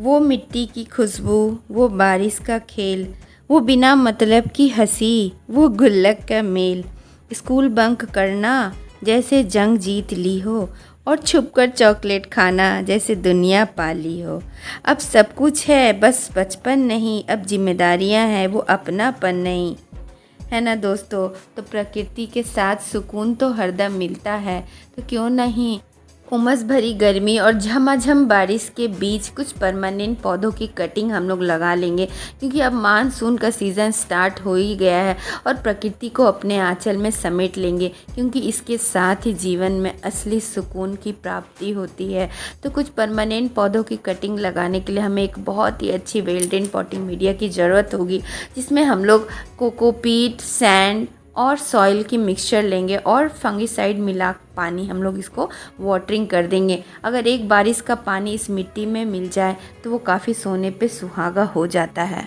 वो मिट्टी की खुशबू, वो बारिश का खेल, वो बिना मतलब की हंसी, वो गुल्लक का मेल। स्कूल बंक करना जैसे जंग जीत ली हो, और छुपकर चॉकलेट खाना जैसे दुनिया पा ली हो। अब सब कुछ है बस बचपन नहीं, अब जिम्मेदारियां हैं वो अपनापन नहीं। है ना दोस्तों। तो प्रकृति के साथ सुकून तो हरदम मिलता है, तो क्यों नहीं उमस भरी गर्मी और झमाझम बारिश के बीच कुछ परमानेंट पौधों की कटिंग हम लोग लगा लेंगे, क्योंकि अब मानसून का सीज़न स्टार्ट हो ही गया है और प्रकृति को अपने आंचल में समेट लेंगे, क्योंकि इसके साथ ही जीवन में असली सुकून की प्राप्ति होती है। तो कुछ परमानेंट पौधों की कटिंग लगाने के लिए हमें एक बहुत ही अच्छी वेल ड्रेन पॉटिंग मीडिया की ज़रूरत होगी, जिसमें हम लोग कोकोपीट, सैंड और सॉइल की मिक्सचर लेंगे और फंगिसाइड मिला पानी हम लोग इसको वाटरिंग कर देंगे। अगर एक बारिश का पानी इस मिट्टी में मिल जाए तो वो काफ़ी सोने पे सुहागा हो जाता है।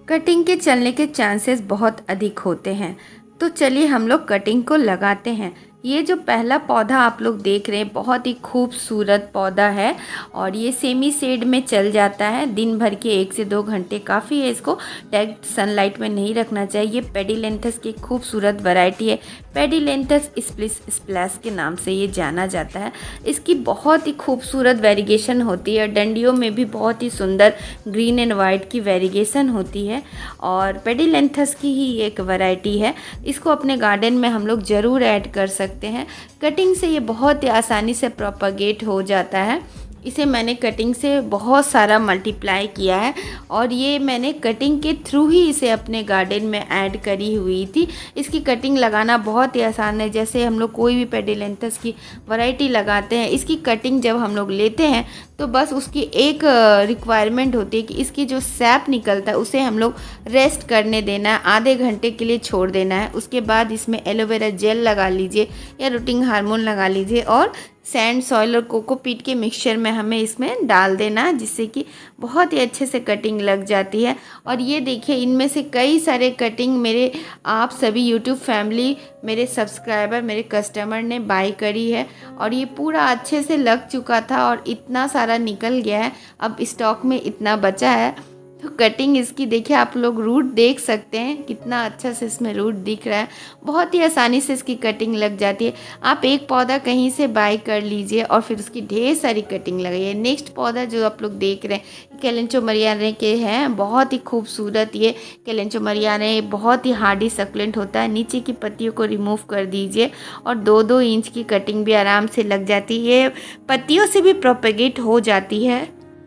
कटिंग के चलने के चांसेस बहुत अधिक होते हैं, तो चलिए हम लोग कटिंग को लगाते हैं। ये जो पहला पौधा आप लोग देख रहे हैं बहुत ही खूबसूरत पौधा है और ये सेमी शेड में चल जाता है। दिन भर के 1 से 2 घंटे काफ़ी है, इसको डायरेक्ट सनलाइट में नहीं रखना चाहिए। ये पेडिलेंथस की खूबसूरत वैरायटी है। पेडिलेंथस स्प्लिस स्प्लैश के नाम से ये जाना जाता है। इसकी बहुत ही खूबसूरत वेरिगेशन होती है, डंडियों में भी बहुत ही सुंदर ग्रीन एंड वाइट की वेरिगेशन होती है और पेडिलेंथस की ही एक वैरायटी है। इसको अपने गार्डन में हम लोग ज़रूर ऐड कर सकते हैं। कटिंग से ये बहुत ही आसानी से प्रोपगेट हो जाता है। इसे मैंने कटिंग से बहुत सारा मल्टीप्लाई किया है और ये मैंने कटिंग के थ्रू ही इसे अपने गार्डन में ऐड करी हुई थी। इसकी कटिंग लगाना बहुत ही आसान है। जैसे हम लोग कोई भी पेडिलेंथस की वैरायटी लगाते हैं, इसकी कटिंग जब हम लोग लेते हैं तो बस उसकी एक रिक्वायरमेंट होती है कि इसकी जो सैप निकलता है उसे हम लोग रेस्ट करने देना है, आधे घंटे के लिए छोड़ देना है। उसके बाद इसमें एलोवेरा जेल लगा लीजिए या रूटिंग हार्मोन लगा लीजिए और सैंड, सॉइल और कोकोपीट के मिक्सचर में हमें इसमें डाल देना है, जिससे कि बहुत ही अच्छे से कटिंग लग जाती है। और ये देखिए इनमें से कई सारे कटिंग मेरे आप सभी यूट्यूब फैमिली, मेरे सब्सक्राइबर, मेरे कस्टमर ने बाय करी है और ये पूरा अच्छे से लग चुका था और इतना सारा निकल गया है। अब स्टॉक में इतना बचा है। तो कटिंग इसकी देखिए, आप लोग रूट देख सकते हैं कितना अच्छा से इसमें रूट दिख रहा है। बहुत ही आसानी से इसकी कटिंग लग जाती है। आप एक पौधा कहीं से बाय कर लीजिए और फिर उसकी ढेर सारी कटिंग लगाइए। नेक्स्ट पौधा जो आप लोग देख रहे हैं कैलेंचो मरियाने के हैं, बहुत ही खूबसूरत ये कैलेंचो मरियाने बहुत ही हार्डी सक्लेंट होता है। नीचे की पत्तियों को रिमूव कर दीजिए और 2-2 इंच की कटिंग भी आराम से लग जाती है। ये पत्तियों से भी प्रोपेगेट हो जाती है।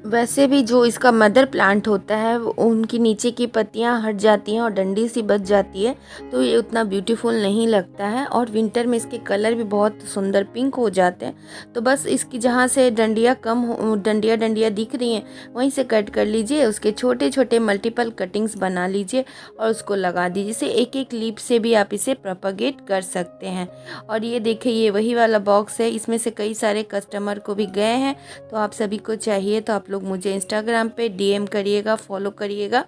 वैसे भी जो इसका मदर प्लांट होता है उनकी नीचे की पत्तियां हट जाती हैं और डंडी सी बच जाती है, तो ये उतना ब्यूटीफुल नहीं लगता है और विंटर में इसके कलर भी बहुत सुंदर पिंक हो जाते हैं। तो बस इसकी जहाँ से डंडियाँ डंडियाँ दिख रही हैं वहीं से कट कर लीजिए, उसके छोटे छोटे मल्टीपल कटिंग्स बना लीजिए और उसको लगा दीजिए। इसे एक एक लीफ से भी आप इसे प्रोपगेट कर सकते हैं। और ये देखिए ये वही वाला बॉक्स है, इसमें से कई सारे कस्टमर को भी गए हैं, तो आप सभी को चाहिए तो आप लोग मुझे इंस्टाग्राम पे डीएम करिएगा, फॉलो करिएगा,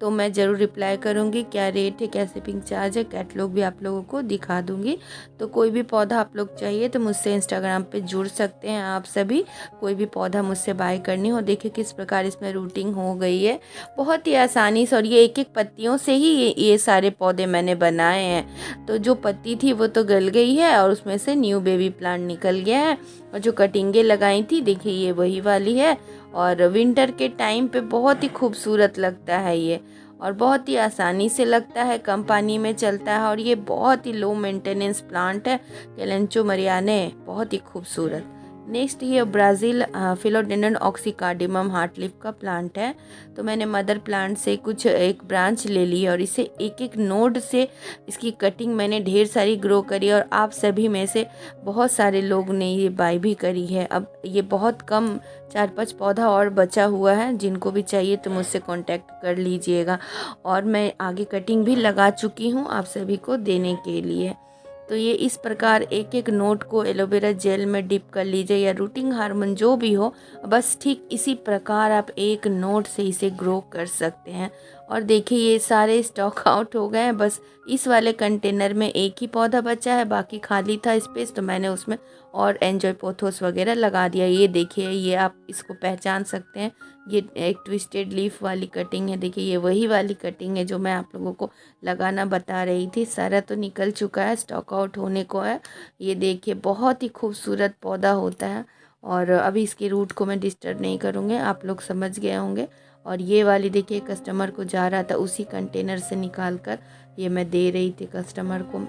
तो मैं ज़रूर रिप्लाई करूँगी। क्या रेट है, क्या शिपिंग चार्ज है, कैटलॉग भी आप लोगों को दिखा दूँगी। तो कोई भी पौधा आप लोग चाहिए तो मुझसे इंस्टाग्राम पे जुड़ सकते हैं आप सभी। कोई भी पौधा मुझसे बाय करनी हो, देखिए किस प्रकार इसमें रूटिंग हो गई है बहुत ही आसानी से। और ये एक एक पत्तियों से ही ये सारे पौधे मैंने बनाए हैं। तो जो पत्ती थी वो तो गल गई है और उसमें से न्यू बेबी प्लांट निकल गया है और जो कटिंगें लगाई थी देखिए ये वही वाली है। और विंटर के टाइम पे बहुत ही खूबसूरत लगता है ये और बहुत ही आसानी से लगता है, कम पानी में चलता है और ये बहुत ही लो मेंटेनेंस प्लांट है। कैलेंचो मरियाने बहुत ही खूबसूरत। नेक्स्ट ये ब्राज़ील फिलोडेंड्रन ऑक्सीकार्डियम हार्ट लीफ का प्लांट है। तो मैंने मदर प्लांट से कुछ एक ब्रांच ले ली और इसे एक एक नोड से इसकी कटिंग मैंने ढेर सारी ग्रो करी और आप सभी में से बहुत सारे लोग ने ये बाय भी करी है। अब ये बहुत कम 4-5 पौधा और बचा हुआ है, जिनको भी चाहिए तो मुझसे कांटेक्ट कर लीजिएगा। और मैं आगे कटिंग भी लगा चुकी हूँ आप सभी को देने के लिए। तो ये इस प्रकार एक एक नोट को एलोवेरा जेल में डिप कर लीजिए या रूटिंग हार्मोन जो भी हो, बस ठीक इसी प्रकार आप एक नोट से इसे ग्रो कर सकते हैं और देखिए ये सारे स्टॉक आउट हो गए हैं, बस इस वाले कंटेनर में एक ही पौधा बचा है, बाकी खाली था स्पेस, तो मैंने उसमें और एंजॉय पोथोस वगैरह लगा दिया। ये देखिए, ये आप इसको पहचान सकते हैं, ये एक ट्विस्टेड लीफ वाली कटिंग है। देखिए ये वही वाली कटिंग है जो मैं आप लोगों को लगाना बता रही थी। सारा तो निकल चुका है, स्टॉक आउट होने को है। ये देखिए बहुत ही खूबसूरत पौधा होता है, और अभी इसके रूट को मैं डिस्टर्ब नहीं करूँगी, आप लोग समझ गए होंगे। और ये वाली देखिए कस्टमर को जा रहा था, उसी कंटेनर से निकाल कर ये मैं दे रही थी कस्टमर को।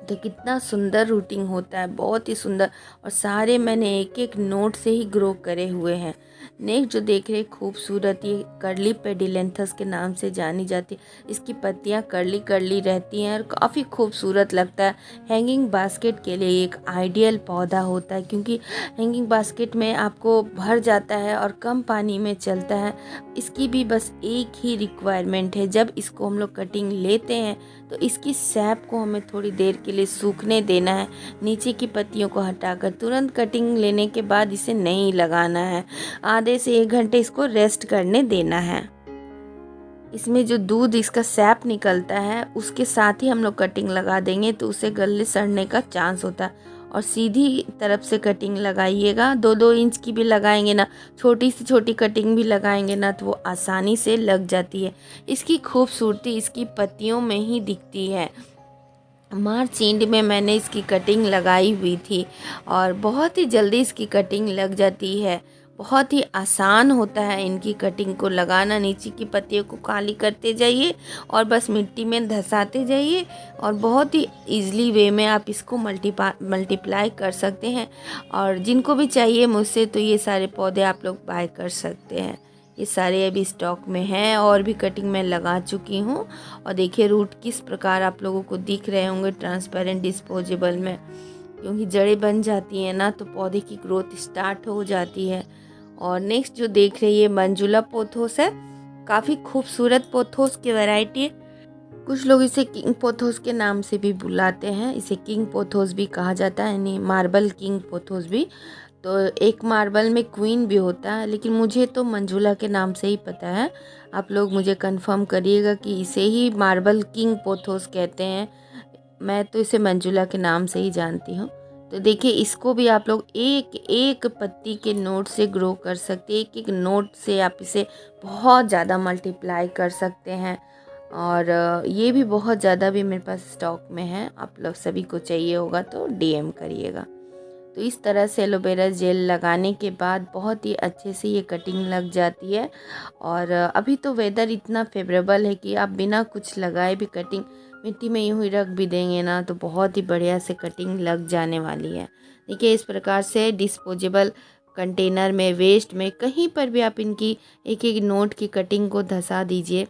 तो कितना सुंदर रूटिंग होता है, बहुत ही सुंदर। और सारे मैंने एक एक नोट से ही ग्रो करे हुए हैं। नेक्स्ट जो देख रहे खूबसूरत, ये कर्ली पेडिलेंथस के नाम से जानी जाती है। इसकी पत्तियां कर्ली कर्ली रहती हैं और काफ़ी खूबसूरत लगता है। हैंगिंग बास्केट के लिए एक आइडियल पौधा होता है, क्योंकि हैंगिंग बास्केट में आपको भर जाता है और कम पानी में चलता है। इसकी भी बस एक ही रिक्वायरमेंट है, जब इसको हम लोग कटिंग लेते हैं तो इसकी सैप को हमें थोड़ी देर के लिए सूखने देना है। नीचे की पत्तियों को हटाकर तुरंत कटिंग लेने के बाद इसे नहीं लगाना है। आधे से 1 घंटे इसको रेस्ट करने देना है। इसमें जो दूध, इसका सैप निकलता है, उसके साथ ही हम लोग कटिंग लगा देंगे तो उसे गलने सड़ने का चांस होता है। और सीधी तरफ से कटिंग लगाइएगा, 2-2 इंच की भी लगाएंगे ना, छोटी से छोटी कटिंग भी लगाएंगे ना, तो वो आसानी से लग जाती है। इसकी खूबसूरती इसकी पत्तियों में ही दिखती है। मार्च एंड में मैंने इसकी कटिंग लगाई हुई थी और बहुत ही जल्दी इसकी कटिंग लग जाती है। बहुत ही आसान होता है इनकी कटिंग को लगाना। नीचे की पत्तियों को खाली करते जाइए और बस मिट्टी में धंसाते जाइए, और बहुत ही ईज़िली वे में आप इसको मल्टीप्लाई कर सकते हैं। और जिनको भी चाहिए मुझसे, तो ये सारे पौधे आप लोग बाय कर सकते हैं। ये सारे अभी स्टॉक में हैं, और भी कटिंग मैं लगा चुकी हूँ। और देखिए रूट किस प्रकार आप लोगों को दिख रहे होंगे ट्रांसपेरेंट डिस्पोजेबल में, क्योंकि जड़ें बन जाती हैं ना, तो पौधे की ग्रोथ स्टार्ट हो जाती है। और नेक्स्ट जो देख रही है मंजुला पोथोस है, काफ़ी खूबसूरत पोथोस की वैरायटी है। कुछ लोग इसे किंग पोथोस के नाम से भी बुलाते हैं, इसे किंग पोथोस भी कहा जाता है, यानी मार्बल किंग पोथोस भी। तो एक मार्बल में क्वीन भी होता है, लेकिन मुझे तो मंजुला के नाम से ही पता है। आप लोग मुझे कंफर्म करिएगा कि इसे ही मार्बल किंग पोथोस कहते हैं, मैं तो इसे मंजुला के नाम से ही जानती हूँ। तो देखिए इसको भी आप लोग एक एक पत्ती के नोट से ग्रो कर सकते हैं। एक एक नोट से आप इसे बहुत ज़्यादा मल्टीप्लाई कर सकते हैं। और ये भी बहुत ज़्यादा भी मेरे पास स्टॉक में है, आप लोग सभी को चाहिए होगा तो डीएम करिएगा। तो इस तरह से एलोवेरा जेल लगाने के बाद बहुत ही अच्छे से ये कटिंग लग जाती है। और अभी तो वेदर इतना फेवरेबल है कि आप बिना कुछ लगाए भी कटिंग मिट्टी में यूँ ही रख भी देंगे ना, तो बहुत ही बढ़िया से कटिंग लग जाने वाली है। देखिए इस प्रकार से डिस्पोजेबल कंटेनर में, वेस्ट में, कहीं पर भी आप इनकी एक एक नोट की कटिंग को धंसा दीजिए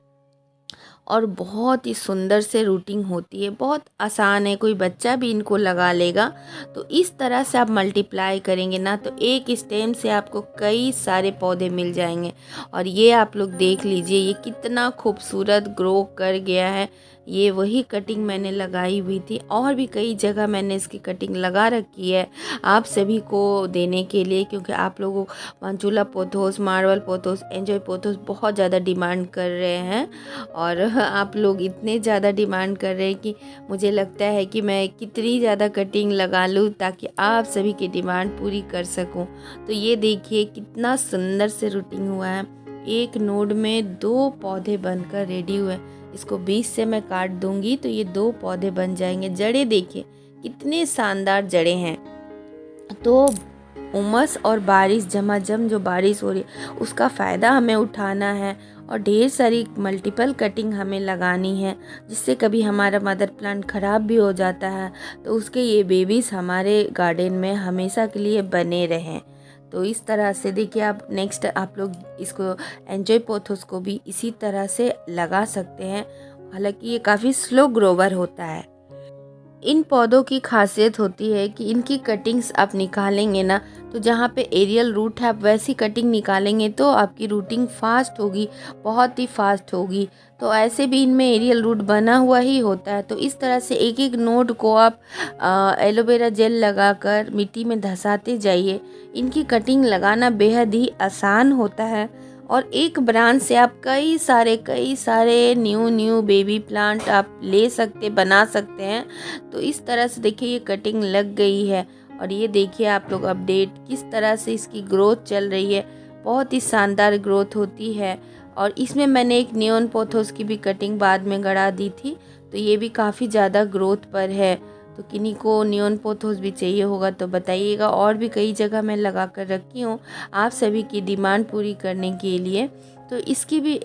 और बहुत ही सुंदर से रूटिंग होती है। बहुत आसान है, कोई बच्चा भी इनको लगा लेगा। तो इस तरह से आप मल्टीप्लाई करेंगे ना, तो एक स्टेम से आपको कई सारे पौधे मिल जाएंगे। और ये आप लोग देख लीजिए, ये कितना खूबसूरत ग्रो कर गया है। ये वही कटिंग मैंने लगाई हुई थी, और भी कई जगह मैंने इसकी कटिंग लगा रखी है आप सभी को देने के लिए, क्योंकि आप लोगों Manjula pothos, marble pothos, enjoy pothos बहुत ज़्यादा डिमांड कर रहे हैं। और आप लोग इतने ज़्यादा डिमांड कर रहे हैं कि मुझे लगता है कि मैं कितनी ज़्यादा कटिंग लगा लूँ ताकि आप सभी की डिमांड पूरी कर सकूँ। तो ये देखिए कितना सुंदर से रूटिंग हुआ है। एक नोड में 2 पौधे बनकर रेडी हुए। इसको बीच से मैं काट दूंगी तो ये 2 पौधे बन जाएंगे। जड़ें देखिए कितने शानदार जड़ें हैं। तो उमस और बारिश, झमाझम जो बारिश हो रही है उसका फ़ायदा हमें उठाना है, और ढेर सारी मल्टीपल कटिंग हमें लगानी है, जिससे कभी हमारा मदर प्लांट ख़राब भी हो जाता है तो उसके ये बेबीज़ हमारे गार्डन में हमेशा के लिए बने रहें। तो इस तरह से देखिए आप नेक्स्ट आप लोग इसको एंजॉय पोथोस को भी इसी तरह से लगा सकते हैं। हालांकि ये काफ़ी स्लो ग्रोवर होता है। इन पौधों की खासियत होती है कि इनकी कटिंग्स आप निकालेंगे ना, तो जहाँ पे एरियल रूट है आप वैसी कटिंग निकालेंगे तो आपकी रूटिंग फास्ट होगी, बहुत ही फास्ट होगी। तो ऐसे भी इनमें एरियल रूट बना हुआ ही होता है। तो इस तरह से एक एक नोड को आप एलोवेरा जेल लगाकर मिट्टी में धंसाते जाइए। इनकी कटिंग लगाना बेहद ही आसान होता है और एक ब्रांच से आप कई सारे न्यू बेबी प्लांट आप ले सकते बना सकते हैं। तो इस तरह से देखिए ये कटिंग लग गई है और ये देखिए आप लोग अपडेट किस तरह से इसकी ग्रोथ चल रही है। बहुत ही शानदार ग्रोथ होती है। और इसमें मैंने एक नियॉन पोथोस की भी कटिंग बाद में गड़ा दी थी, तो ये भी काफ़ी ज़्यादा ग्रोथ पर है। तो किन्हीं को नियॉन पोथोस भी चाहिए होगा तो बताइएगा। और भी कई जगह मैं लगा कर रखी हूँ आप सभी की डिमांड पूरी करने के लिए। तो इसकी भी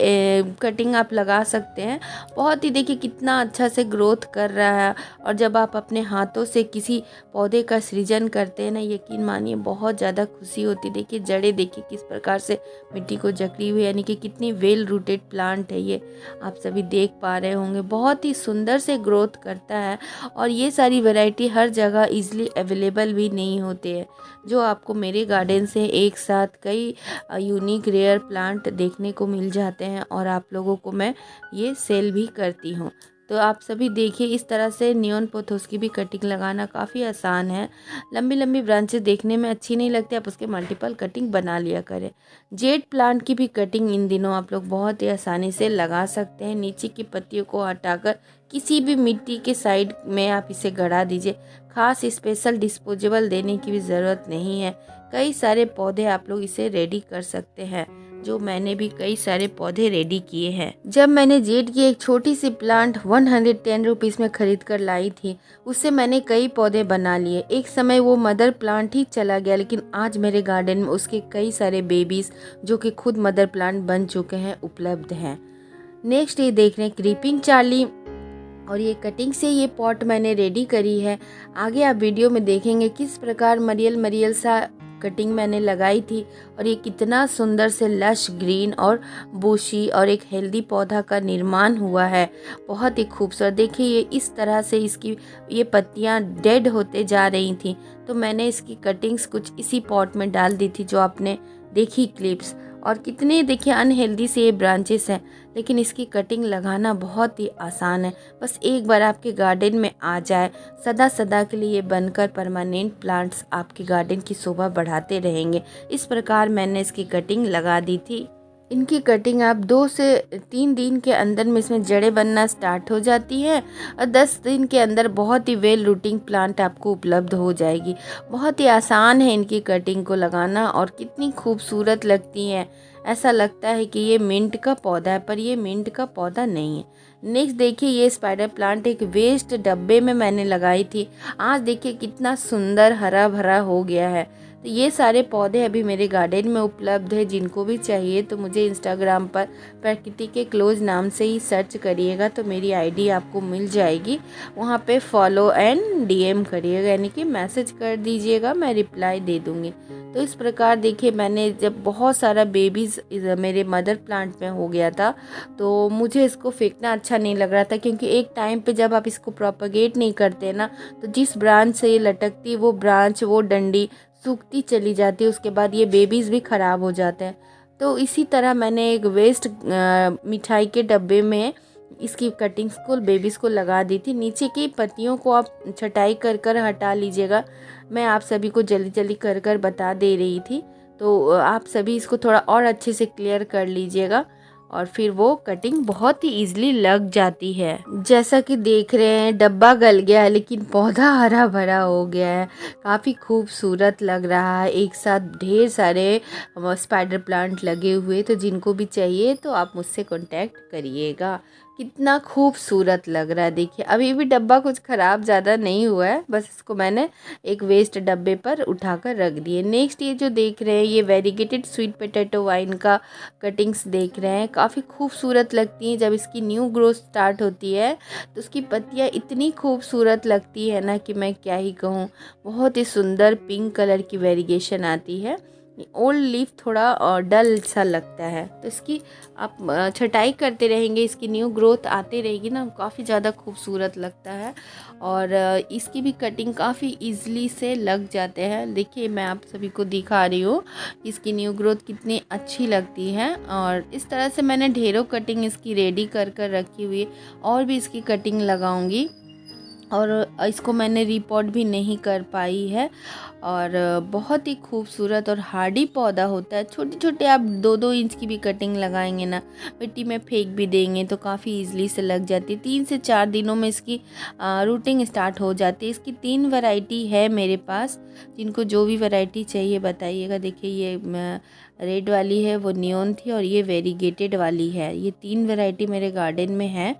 कटिंग आप लगा सकते हैं। बहुत ही देखिए कितना अच्छा से ग्रोथ कर रहा है। और जब आप अपने हाथों से किसी पौधे का सृजन करते हैं ना, यकीन मानिए बहुत ज़्यादा खुशी होती है। देखिए जड़ें देखिए किस प्रकार से मिट्टी को जकड़ी हुई, यानी कि कितनी वेल रूटेड प्लांट है ये, आप सभी देख पा रहे होंगे। बहुत ही सुंदर से ग्रोथ करता है और ये सारी वैरायटी हर जगह इजीली अवेलेबल भी नहीं होते हैं। जो आपको मेरे गार्डन से एक साथ कई यूनिक रेयर प्लांट देखने को मिल जाते हैं और आप लोगों को मैं ये सेल भी करती हूँ। तो आप सभी देखिए इस तरह से नियॉन पोथोस की भी कटिंग लगाना काफ़ी आसान है। लंबी लंबी ब्रांचेस देखने में अच्छी नहीं लगती, आप उसके मल्टीपल कटिंग बना लिया करें। जेड प्लांट की भी कटिंग इन दिनों आप लोग बहुत ही आसानी से लगा सकते हैं। नीचे की पत्तियों को हटाकर किसी भी मिट्टी के साइड में आप इसे गड़ा दीजिए। खास स्पेशल डिस्पोजेबल देने की भी ज़रूरत नहीं है। कई सारे पौधे आप लोग इसे रेडी कर सकते हैं, जो मैंने भी कई सारे पौधे रेडी किए हैं। जब मैंने जेड की एक छोटी सी प्लांट 110 रुपीज़ में खरीद कर लाई थी, उससे मैंने कई पौधे बना लिए। एक समय वो मदर प्लांट ही चला गया, लेकिन आज मेरे गार्डन में उसके कई सारे बेबीज जो कि खुद मदर प्लांट बन चुके हैं उपलब्ध हैं। नेक्स्ट ये देख रहे हैं क्रीपिंग चार्ली, और ये कटिंग से ये पॉट मैंने रेडी करी है। आगे आप वीडियो में देखेंगे किस प्रकार मरियल सा कटिंग मैंने लगाई थी और ये कितना सुंदर से लश ग्रीन और बुशी और एक हेल्दी पौधा का निर्माण हुआ है। बहुत ही खूबसूरत। देखिए ये इस तरह से इसकी ये पत्तियां डेड होते जा रही थी, तो मैंने इसकी कटिंग्स कुछ इसी पॉट में डाल दी थी जो आपने देखी क्लिप्स। और कितने देखिए अनहेल्दी से ये ब्रांचेस हैं, लेकिन इसकी कटिंग लगाना बहुत ही आसान है। बस एक बार आपके गार्डन में आ जाए, सदा सदा के लिए बनकर परमानेंट प्लांट्स आपके गार्डन की शोभा बढ़ाते रहेंगे। इस प्रकार मैंने इसकी कटिंग लगा दी थी। इनकी कटिंग आप 2 से 3 दिन के अंदर में इसमें जड़ें बनना स्टार्ट हो जाती हैं और 10 दिन के अंदर बहुत ही वेल रूटिंग प्लांट आपको उपलब्ध हो जाएगी। बहुत ही आसान है इनकी कटिंग को लगाना और कितनी खूबसूरत लगती हैं। ऐसा लगता है कि ये मिंट का पौधा है, पर ये मिंट का पौधा नहीं है। नेक्स्ट देखिए ये स्पाइडर प्लांट एक वेस्ट डब्बे में मैंने लगाई थी। आज देखिए कितना सुंदर हरा भरा हो गया है। तो ये सारे पौधे अभी मेरे गार्डन में उपलब्ध है। जिनको भी चाहिए तो मुझे इंस्टाग्राम पर प्रकृति के क्लोज नाम से ही सर्च करिएगा, तो मेरी आईडी आपको मिल जाएगी। वहाँ पे फॉलो एंड डीएम करिएगा, यानी कि मैसेज कर दीजिएगा, मैं रिप्लाई दे दूँगी। तो इस प्रकार देखिए मैंने जब बहुत सारा बेबीज़ मेरे मदर प्लांट में हो गया था, तो मुझे इसको फेंकना अच्छा नहीं लग रहा था, क्योंकि एक टाइम पे जब आप इसको प्रोपगेट नहीं करते ना, तो जिस ब्रांच से ये लटकती वो ब्रांच वो डंडी सूखती चली जाती है। उसके बाद ये बेबीज़ भी ख़राब हो जाते हैं। तो इसी तरह मैंने एक वेस्ट मिठाई के डब्बे में इसकी कटिंग्स को बेबीज़ को लगा दी थी। नीचे की पत्तियों को आप छटाई कर कर हटा लीजिएगा। मैं आप सभी को जल्दी जल्दी कर कर बता दे रही थी, तो आप सभी इसको थोड़ा और अच्छे से क्लियर कर लीजिएगा और फिर वो कटिंग बहुत ही इजीली लग जाती है। जैसा कि देख रहे हैं डब्बा गल गया है, लेकिन पौधा हरा भरा हो गया है। काफ़ी खूबसूरत लग रहा है। एक साथ ढेर सारे स्पाइडर प्लांट लगे हुए, तो जिनको भी चाहिए तो आप मुझसे कांटेक्ट करिएगा। कितना खूबसूरत लग रहा है। देखिए अभी भी डब्बा कुछ ख़राब ज़्यादा नहीं हुआ है, बस इसको मैंने एक वेस्ट डब्बे पर उठाकर रख दिए। नेक्स्ट ये जो देख रहे हैं ये वेरीगेटेड स्वीट पोटैटो वाइन का कटिंग्स देख रहे हैं। काफ़ी खूबसूरत लगती हैं। जब इसकी न्यू ग्रोथ स्टार्ट होती है तो उसकी पत्तियाँ इतनी खूबसूरत लगती है ना कि मैं क्या ही कहूँ। बहुत ही सुंदर पिंक कलर की वेरिगेशन आती है। ओल्ड लीफ थोड़ा डल सा लगता है, तो इसकी आप छटाई करते रहेंगे, इसकी न्यू ग्रोथ आती रहेगी ना, काफ़ी ज़्यादा खूबसूरत लगता है। और इसकी भी कटिंग काफ़ी इजीली से लग जाते हैं। देखिए मैं आप सभी को दिखा रही हूँ इसकी न्यू ग्रोथ कितनी अच्छी लगती है। और इस तरह से मैंने ढेरों कटिंग इसकी रेडी कर कर रखी हुई है, और भी इसकी कटिंग लगाऊंगी। और इसको मैंने रिपोर्ट भी नहीं कर पाई है। और बहुत ही खूबसूरत और हार्डी पौधा होता है। छोटे छोटे आप 2-2 इंच की भी कटिंग लगाएंगे ना, मिट्टी में फेंक भी देंगे तो काफ़ी इजीली से लग जाती है। 3 से 4 दिनों में इसकी रूटिंग स्टार्ट हो जाती है। इसकी 3 वैरायटी है मेरे पास, जिनको जो भी वैरायटी चाहिए बताइएगा। देखिए ये रेड वाली है, वो नियॉन थी, और ये वेरीगेटेड वाली है। ये 3 वैरायटी मेरे गार्डन में है।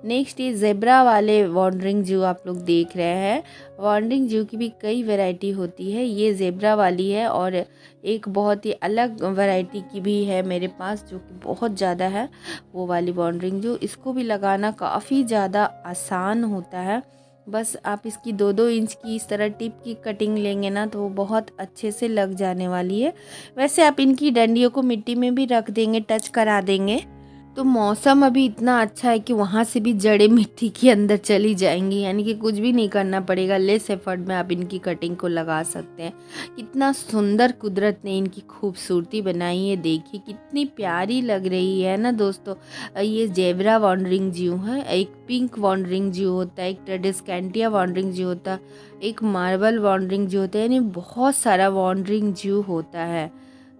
नेक्स्ट ये ज़ेब्रा वाले वॉन्डरिंग जू आप लोग देख रहे हैं। वॉन्डरिंग जू की भी कई वैरायटी होती है, ये ज़ेब्रा वाली है। और एक बहुत ही अलग वैरायटी की भी है मेरे पास जो कि बहुत ज़्यादा है, वो वाली वॉन्डरिंग जू। इसको भी लगाना काफ़ी ज़्यादा आसान होता है। बस आप इसकी 2-2 इंच की इस तरह टिप की कटिंग लेंगे ना तो वो बहुत अच्छे से लग जाने वाली है। वैसे आप इनकी डंडियों को मिट्टी में भी रख देंगे, टच करा देंगे तो मौसम अभी इतना अच्छा है कि वहाँ से भी जड़ें मिट्टी के अंदर चली जाएंगी, यानी कि कुछ भी नहीं करना पड़ेगा। लेस एफर्ट में आप इनकी कटिंग को लगा सकते हैं। कितना सुंदर कुदरत ने इनकी खूबसूरती बनाई है, देखिए कितनी प्यारी लग रही है ना दोस्तों। ये ज़ेब्रा वॉन्डरिंग जू है, एक पिंक वॉन्डरिंग जू होता है, एक ट्रेडिस्कैंटिया वॉन्डरिंग जू होता है, एक मार्बल वॉन्डरिंग जू होता है, यानी बहुत सारा वॉन्डरिंग जू होता है।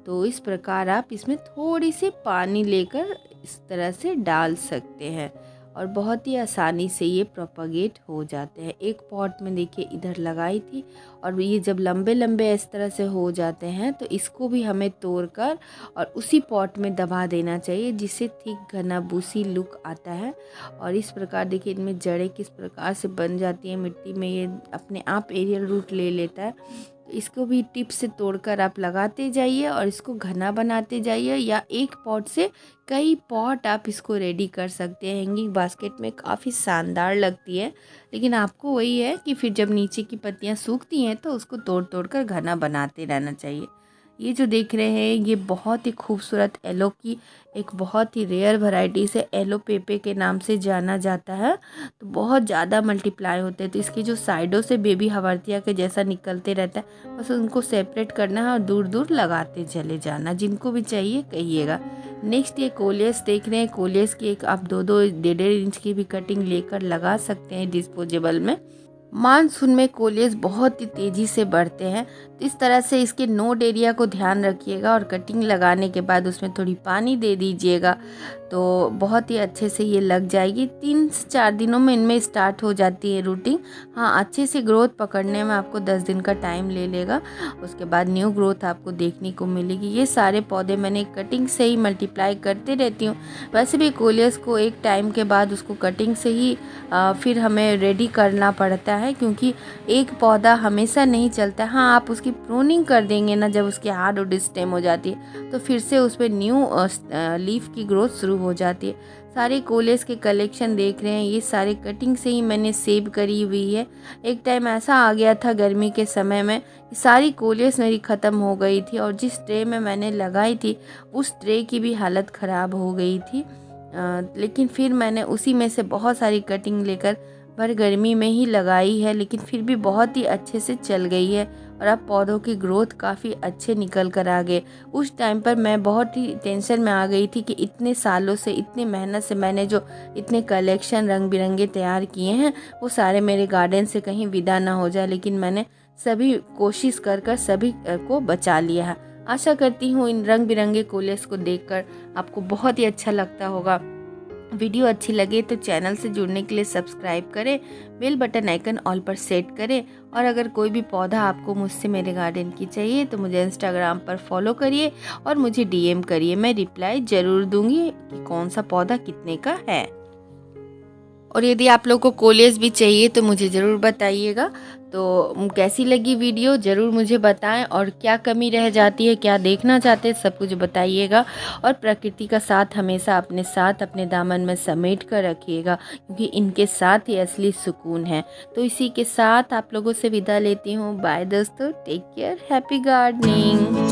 तो इस प्रकार आप इसमें थोड़ी सी पानी लेकर इस तरह से डाल सकते हैं और बहुत ही आसानी से ये प्रोपगेट हो जाते हैं। एक पॉट में देखिए इधर लगाई थी, और ये जब लंबे लंबे इस तरह से हो जाते हैं तो इसको भी हमें तोड़कर और उसी पॉट में दबा देना चाहिए, जिससे थिक घना बूसी लुक आता है। और इस प्रकार देखिए इनमें जड़ें किस प्रकार से बन जाती हैं मिट्टी में, ये अपने आप एरियल रूट ले लेता है। तो इसको भी टिप से तोड़कर आप लगाते जाइए और इसको घना बनाते जाइए, या एक पॉट से कई पॉट आप इसको रेडी कर सकते हैं। हैंगिंग बास्केट में काफ़ी शानदार लगती है, लेकिन आपको वही है कि फिर जब नीचे की पत्तियां सूखती हैं तो उसको तोड़ तोड़ कर घना बनाते रहना चाहिए। ये जो देख रहे हैं ये बहुत ही खूबसूरत एलो की एक बहुत ही रेयर वैरायटी से एलो पेपे के नाम से जाना जाता है। तो बहुत ज़्यादा मल्टीप्लाई होते हैं, तो इसकी जो साइडों से बेबी हवर्तिया के जैसा निकलते रहता है, बस उनको सेपरेट करना है और दूर दूर लगाते चले जाना। जिनको भी चाहिए कहिएगा। नेक्स्ट ये कोलियस देख रहे हैं, कोलियस की एक आप 2-2 1.5 इंच की भी कटिंग लेकर लगा सकते हैं डिस्पोजेबल में। मानसून में कोलियस बहुत ही तेज़ी से बढ़ते हैं, तो इस तरह से इसके नोड एरिया को ध्यान रखिएगा और कटिंग लगाने के बाद उसमें थोड़ी पानी दे दीजिएगा तो बहुत ही अच्छे से ये लग जाएगी। 3 से 4 दिनों में इनमें स्टार्ट हो जाती है रूटिंग। हाँ, अच्छे से ग्रोथ पकड़ने में आपको 10 दिन का टाइम ले लेगा, उसके बाद न्यू ग्रोथ आपको देखने को मिलेगी। ये सारे पौधे मैंने कटिंग से ही मल्टीप्लाई करते रहती हूँ। वैसे भी कोलियस को एक टाइम के बाद उसको कटिंग से ही फिर हमें रेडी करना पड़ता है, क्योंकि एक पौधा हमेशा नहीं चलता। हाँ, आप उसकी प्रूनिंग कर देंगे ना जब उसकी हार्डवुड स्टेम हो जाती है तो फिर से उस पर न्यू लीफ की ग्रोथ शुरू हो जाती है। सारे कोलियस के कलेक्शन देख रहे हैं, ये सारे कटिंग से ही मैंने सेव करी हुई है। एक टाइम ऐसा आ गया था गर्मी के समय में सारी कोलियस मेरी ख़त्म हो गई थी, और जिस ट्रे में मैंने लगाई थी उस ट्रे की भी हालत ख़राब हो गई थी। लेकिन फिर मैंने उसी में से बहुत सारी कटिंग लेकर भर गर्मी में ही लगाई है, लेकिन फिर भी बहुत ही अच्छे से चल गई है और अब पौधों की ग्रोथ काफ़ी अच्छे निकल कर आ गए। उस टाइम पर मैं बहुत ही टेंशन में आ गई थी कि इतने सालों से इतनी मेहनत से मैंने जो इतने कलेक्शन रंग बिरंगे तैयार किए हैं वो सारे मेरे गार्डन से कहीं विदा ना हो जाए, लेकिन मैंने सभी कोशिश कर सभी को बचा लिया है। आशा करती हूँ इन रंग बिरंगे कोलियस को देखकर आपको बहुत ही अच्छा लगता होगा। वीडियो अच्छी लगे तो चैनल से जुड़ने के लिए सब्सक्राइब करें, बेल बटन आइकन ऑल पर सेट करें, और अगर कोई भी पौधा आपको मुझसे मेरे गार्डन की चाहिए तो मुझे इंस्टाग्राम पर फॉलो करिए और मुझे डीएम करिए। मैं रिप्लाई ज़रूर दूंगी कि कौन सा पौधा कितने का है। और यदि आप लोग को कोलियस भी चाहिए तो मुझे ज़रूर बताइएगा। तो कैसी लगी वीडियो ज़रूर मुझे बताएं, और क्या कमी रह जाती है, क्या देखना चाहते हैं, सब कुछ बताइएगा। और प्रकृति का साथ हमेशा अपने साथ अपने दामन में समेट कर रखिएगा, क्योंकि इनके साथ ही असली सुकून है। तो इसी के साथ आप लोगों से विदा लेती हूँ। बाय दोस्तों, टेक केयर, हैप्पी गार्डनिंग।